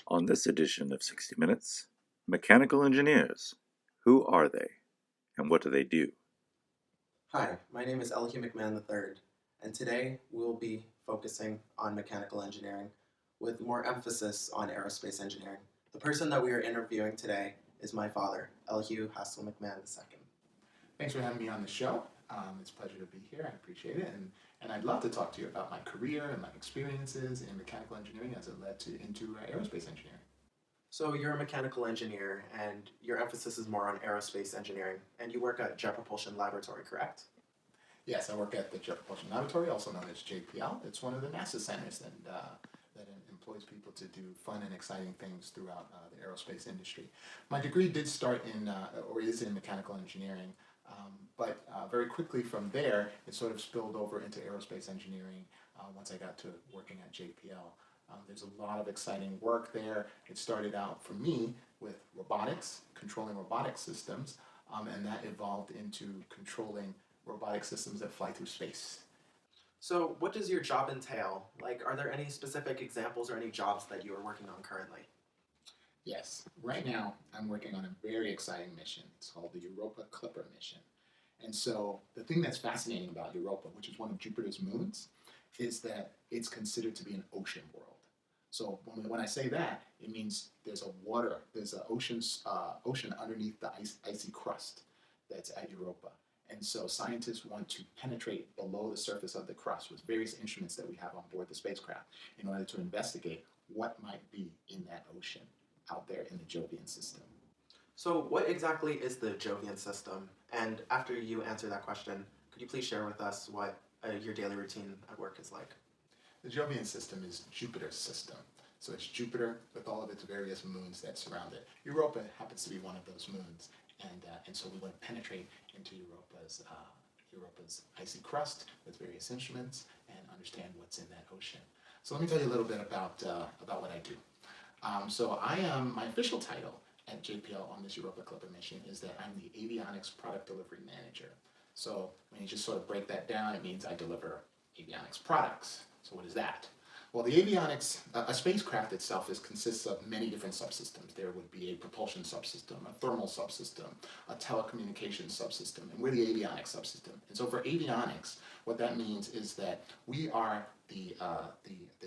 On this edition of 60 Minutes, mechanical engineers. Who are they, and what do they do? Hi, my name is Elihu McMahon III, and today we'll be focusing on mechanical engineering with more emphasis on aerospace engineering. The person that we are interviewing today is my father, Elihu Hassel McMahon II. Thanks for having me on the show. It's a pleasure to be here. I appreciate it. And I'd love to talk to you about my career and my experiences in mechanical engineering as it led into aerospace engineering. So you're a mechanical engineer, and your emphasis is more on aerospace engineering, and you work at Jet Propulsion Laboratory, correct? Yes, I work at the Jet Propulsion Laboratory, also known as JPL. It's one of the NASA centers that employs people to do fun and exciting things throughout the aerospace industry. My degree did start or is in mechanical engineering, but very quickly from there, it sort of spilled over into aerospace engineering once I got to working at JPL. There's a lot of exciting work there. It started out for me with robotics, controlling robotic systems, and that evolved into controlling robotic systems that fly through space. So what does your job entail? Like, are there any specific examples or any jobs that you are working on currently? Yes, right now I'm working on a very exciting mission. It's called the Europa Clipper mission. And so the thing that's fascinating about Europa, which is one of Jupiter's moons, is that it's considered to be an ocean world. So when I say that, it means there's an ocean underneath the icy crust that's at Europa. And so scientists want to penetrate below the surface of the crust with various instruments that we have on board the spacecraft in order to investigate what might be in that ocean out there in the Jovian system. So what exactly is the Jovian system? And after you answer that question, could you please share with us what your daily routine at work is like? The Jovian system is Jupiter's system. So it's Jupiter with all of its various moons that surround it. Europa happens to be one of those moons. And so we want to penetrate into Europa's icy crust with various instruments and understand what's in that ocean. So let me tell you a little bit about what I do. My official title at JPL on this Europa Clipper mission is that I'm the avionics product delivery manager. So when you just sort of break that down, it means I deliver avionics products. So what is that? Well, the avionics, a spacecraft itself consists of many different subsystems. There would be a propulsion subsystem, a thermal subsystem, a telecommunications subsystem, and we're the avionics subsystem. And so for avionics, what that means is that we are the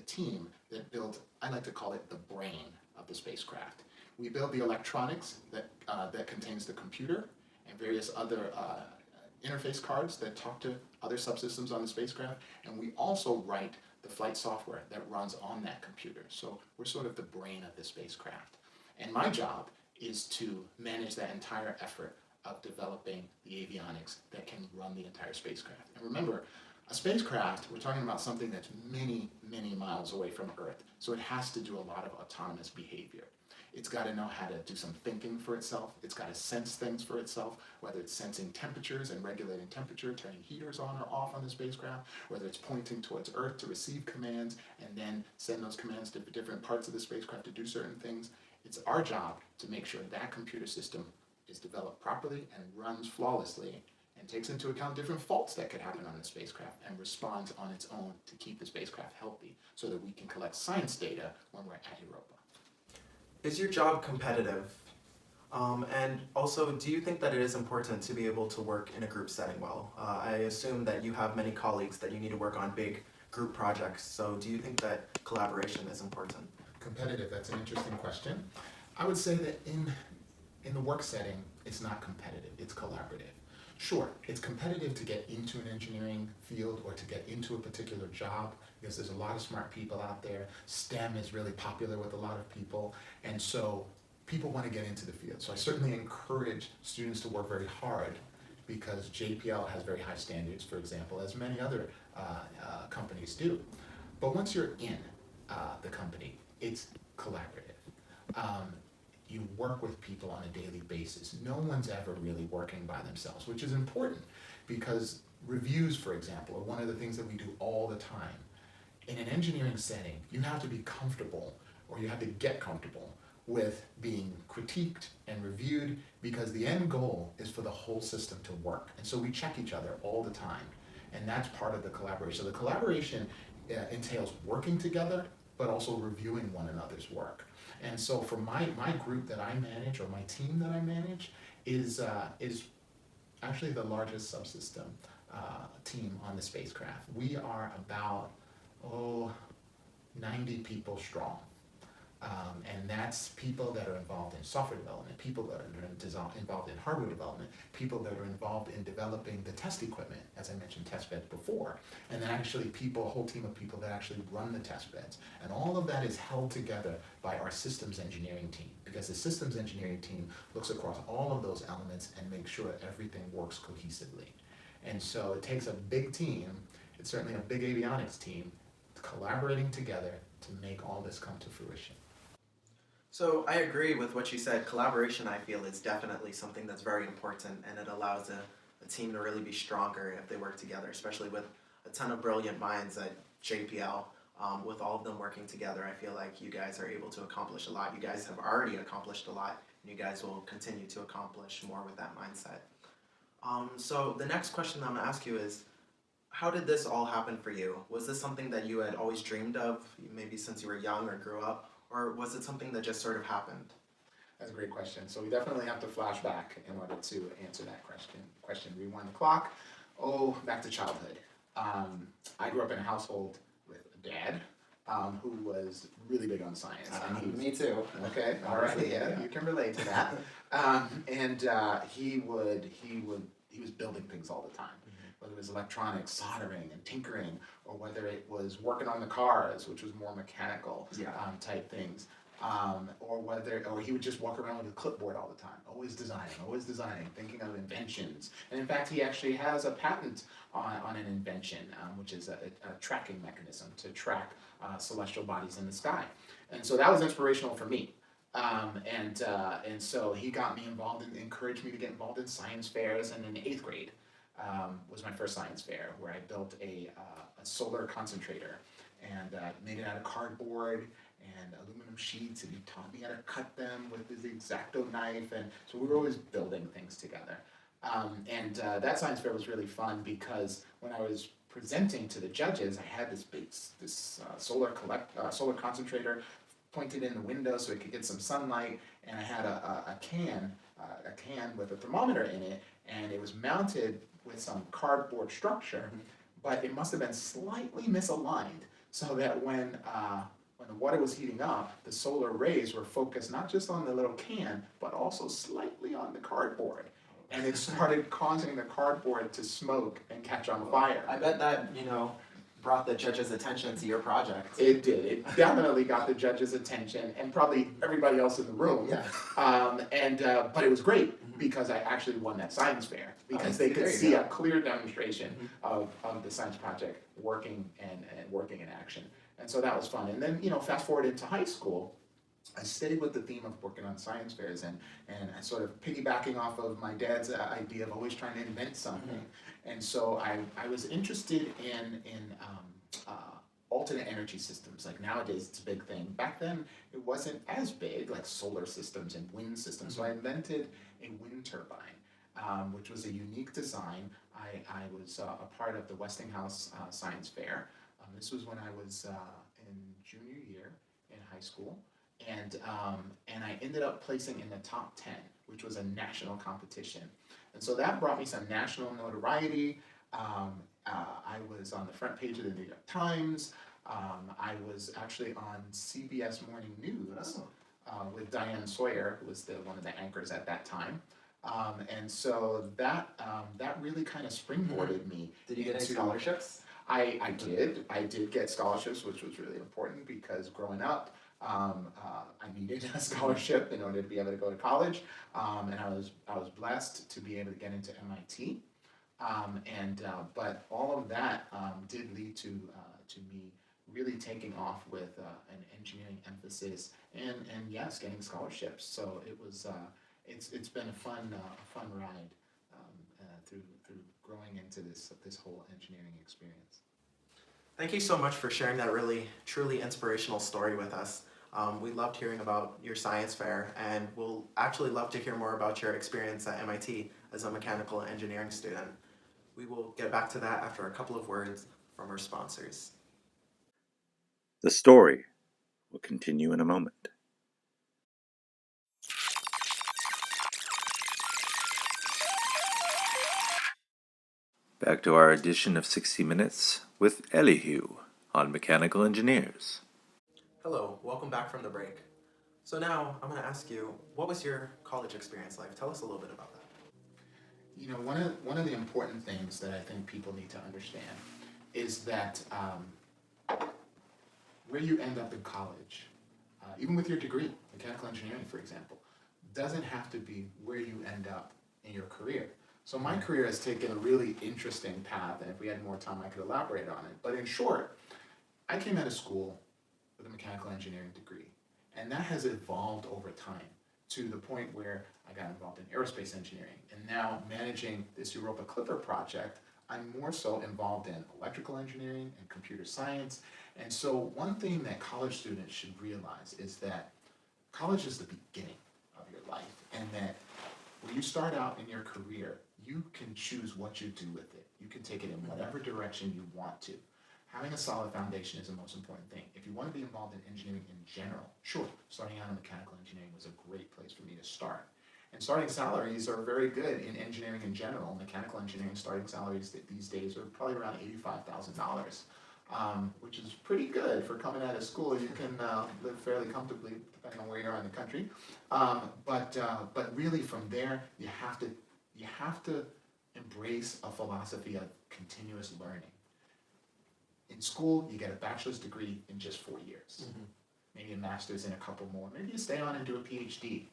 team that builds, I like to call it the brain of the spacecraft. We build the electronics that contains the computer and various other interface cards that talk to other subsystems on the spacecraft, and we also write the flight software that runs on that computer. So we're sort of the brain of the spacecraft. And my job is to manage that entire effort of developing the avionics that can run the entire spacecraft. And remember, a spacecraft, we're talking about something that's many, many miles away from Earth, so it has to do a lot of autonomous behavior. It's got to know how to do some thinking for itself. It's got to sense things for itself, whether it's sensing temperatures and regulating temperature, turning heaters on or off on the spacecraft, whether it's pointing towards Earth to receive commands and then send those commands to different parts of the spacecraft to do certain things. It's our job to make sure that computer system is developed properly and runs flawlessly and takes into account different faults that could happen on the spacecraft and responds on its own to keep the spacecraft healthy so that we can collect science data when we're at Europa. Is your job competitive? And also, do you think that it is important to be able to work in a group setting well? I assume that you have many colleagues that you need to work on big group projects, so do you think that collaboration is important? Competitive, that's an interesting question. I would say that in the work setting, it's not competitive, it's collaborative. Sure, it's competitive to get into an engineering field or to get into a particular job because there's a lot of smart people out there. STEM is really popular with a lot of people, and so people want to get into the field. So I certainly encourage students to work very hard because JPL has very high standards, for example, as many other companies do. But once you're in the company, it's collaborative. You work with people on a daily basis. No one's ever really working by themselves, which is important because reviews, for example, are one of the things that we do all the time. In an engineering setting, you have to be comfortable, or you have to get comfortable with being critiqued and reviewed because the end goal is for the whole system to work. And so we check each other all the time, and that's part of the collaboration. So the collaboration entails working together but also reviewing one another's work. And so for my group that I manage, or my team that I manage, is actually the largest subsystem team on the spacecraft. We are about, 90 people strong. And that's people that are involved in software development, people that are involved in hardware development, people that are involved in developing the test equipment, as I mentioned, test beds before, and then actually people, a whole team of people that actually run the test beds. And all of that is held together by our systems engineering team, because the systems engineering team looks across all of those elements and makes sure everything works cohesively. And so it takes a big team, it's certainly a big avionics team, collaborating together to make all this come to fruition. So I agree with what you said. Collaboration, I feel, is definitely something that's very important, and it allows a team to really be stronger if they work together, especially with a ton of brilliant minds at JPL. With all of them working together, I feel like you guys are able to accomplish a lot. You guys have already accomplished a lot, and you guys will continue to accomplish more with that mindset. So the next question I'm going to ask you is, how did this all happen for you? Was this something that you had always dreamed of, maybe since you were young or grew up? Or was it something that just sort of happened? That's a great question. So we definitely have to flash back in order to answer that question. Rewind the clock. Back to childhood. I grew up in a household with a dad who was really big on science. Me too. Okay, all right, yeah, you can relate to that. He was building things all the time. Whether it was electronics, soldering and tinkering, or whether it was working on the cars, which was more mechanical type things, or he would just walk around with a clipboard all the time, always designing, thinking of inventions. And in fact, he actually has a patent on an invention, which is a tracking mechanism to track celestial bodies in the sky. And so that was inspirational for me. And so he got me involved and encouraged me to get involved in science fairs. And in 8th grade was my first science fair, where I built a solar concentrator and made it out of cardboard and aluminum sheets, and he taught me how to cut them with his X-Acto knife. And so we were always building things together. That science fair was really fun, because when I was presenting to the judges, I had this solar concentrator pointed in the window so it could get some sunlight, and I had a can with a thermometer in it, and it was mounted with some cardboard structure, but it must have been slightly misaligned, so that when the water was heating up, the solar rays were focused not just on the little can, but also slightly on the cardboard. And it started causing the cardboard to smoke and catch on fire. I bet that, brought the judge's attention to your project. It did. It definitely got the judge's attention, and probably everybody else in the room. Yeah. But it was great, because I actually won that science fair, because they could see a clear demonstration of the science project working and working in action. And so that was fun. And then, fast forward into high school, I stayed with the theme of working on science fairs, and I sort of piggybacking off of my dad's idea of always trying to invent something. And so I was interested in alternate energy systems. Like nowadays, it's a big thing. Back then, it wasn't as big, like solar systems and wind systems. So I invented a wind turbine, which was a unique design. I was a part of the Westinghouse Science Fair. This was when I was in junior year in high school. And I ended up placing in the top 10, which was a national competition. And so that brought me some national notoriety. I was on the front page of the New York Times. I was actually on CBS Morning News with Diane Sawyer, who was one of the anchors at that time. And so that really kind of springboarded me. Did you get any scholarships? I did get scholarships, which was really important, because growing up, I needed a scholarship in order to be able to go to college, and I was blessed to be able to get into MIT, but all of that did lead to me really taking off with an engineering emphasis, and yes, getting scholarships. So it was it's been a fun ride through growing into this whole engineering experience. Thank you so much for sharing that really, truly inspirational story with us. We loved hearing about your science fair, and we'll actually love to hear more about your experience at MIT as a mechanical engineering student. We will get back to that after a couple of words from our sponsors. The story We'll continue in a moment. Back to our edition of 60 Minutes with Elihu on mechanical engineers. Hello, welcome back from the break. So now I'm going to ask you, what was your college experience like? Tell us a little bit about that. You know, one of the important things that I think people need to understand is that where you end up in college, even with your degree, mechanical engineering, for example, doesn't have to be where you end up in your career. So my career has taken a really interesting path, and if we had more time, I could elaborate on it. But in short, I came out of school with a mechanical engineering degree, and that has evolved over time to the point where I got involved in aerospace engineering, and now managing this Europa Clipper project, I'm more so involved in electrical engineering and computer science. And so one thing that college students should realize is that college is the beginning of your life, and that when you start out in your career, you can choose what you do with it. You can take it in whatever direction you want to. Having a solid foundation is the most important thing. If you want to be involved in engineering in general, sure, starting out in mechanical engineering was a great place for me to start. And starting salaries are very good in engineering in general. Mechanical engineering starting salaries these days are probably around $85,000, which is pretty good for coming out of school. You can live fairly comfortably depending on where you are in the country. But really from there, you have to embrace a philosophy of continuous learning. In school, you get a bachelor's degree in just 4 years, maybe a master's in a couple more, maybe you stay on and do a PhD.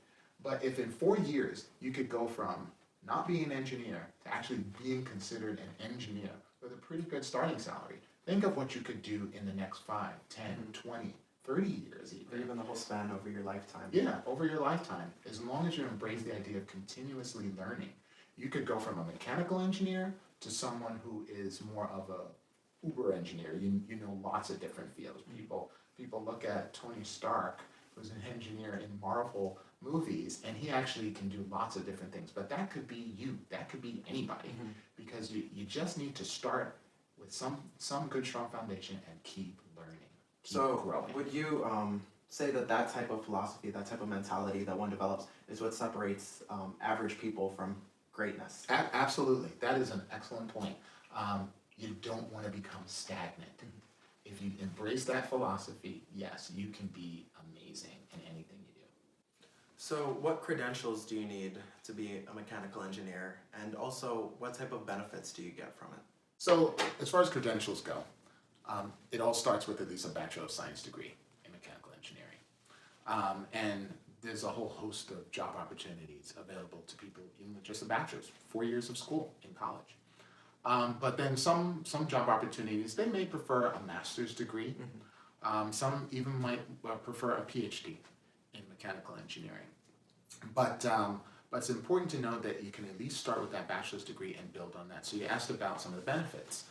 But if in 4 years you could go from not being an engineer to actually being considered an engineer with a pretty good starting salary, think of what you could do in the next 5, 10, 20, 30 years Or even the whole span over your lifetime. Yeah, over your lifetime. As long as you embrace the idea of continuously learning, you could go from a mechanical engineer to someone who is more of a uber engineer. You know lots of different fields. People look at Tony Stark, who's an engineer in Marvel movies, and he actually can do lots of different things. But that could be you. That could be anybody, because you just need to start with some good strong foundation and keep learning. Keep growing. Would you say that type of philosophy, that type of mentality that one develops is what separates average people from greatness? Absolutely. That is an excellent point. You don't want to become stagnant. If you embrace that philosophy, yes, you can be amazing in anything you do. So what credentials do you need to be a mechanical engineer? And also, what type of benefits do you get from it? So as far as credentials go, it all starts with at least a Bachelor of Science degree in mechanical engineering. And there's a whole host of job opportunities available to people even with just a bachelor's, 4 years of school in college. But then some job opportunities, they may prefer a master's degree. Some even might prefer a PhD in mechanical engineering. But it's important to know that you can at least start with that bachelor's degree and build on that. So you asked about some of the benefits.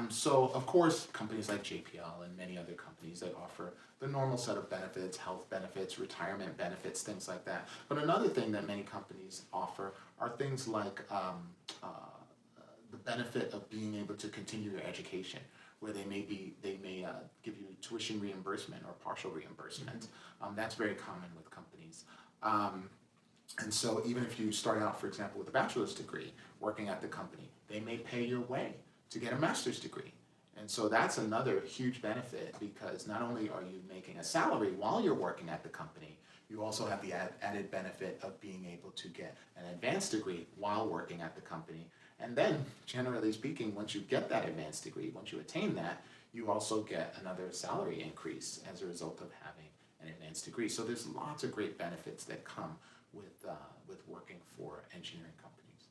So of course, companies like JPL and many other companies that offer the normal set of benefits, health benefits, retirement benefits, things like that. But another thing that many companies offer are things like the benefit of being able to continue your education, where they may give you tuition reimbursement or partial reimbursement. That's very common with companies. And so even if you start out, for example, with a bachelor's degree working at the company, they may pay your way to get a master's degree. And so that's another huge benefit, because not only are you making a salary while you're working at the company, you also have the added benefit of being able to get an advanced degree while working at the company. And then, generally speaking, once you get that advanced degree, once you attain that, you also get another salary increase as a result of having an advanced degree. So there's lots of great benefits that come with working for engineering companies.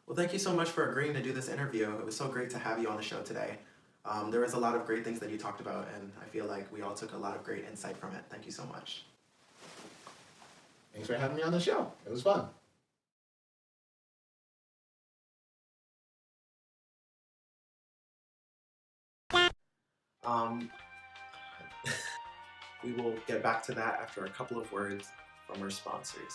Well, thank you so much for agreeing to do this interview. It was so great to have you on the show today. There was a lot of great things that you talked about, and I feel like we all took a lot of great insight from it. Thank you so much. Thanks for having me on the show. It was fun. We will get back to that after a couple of words from our sponsors.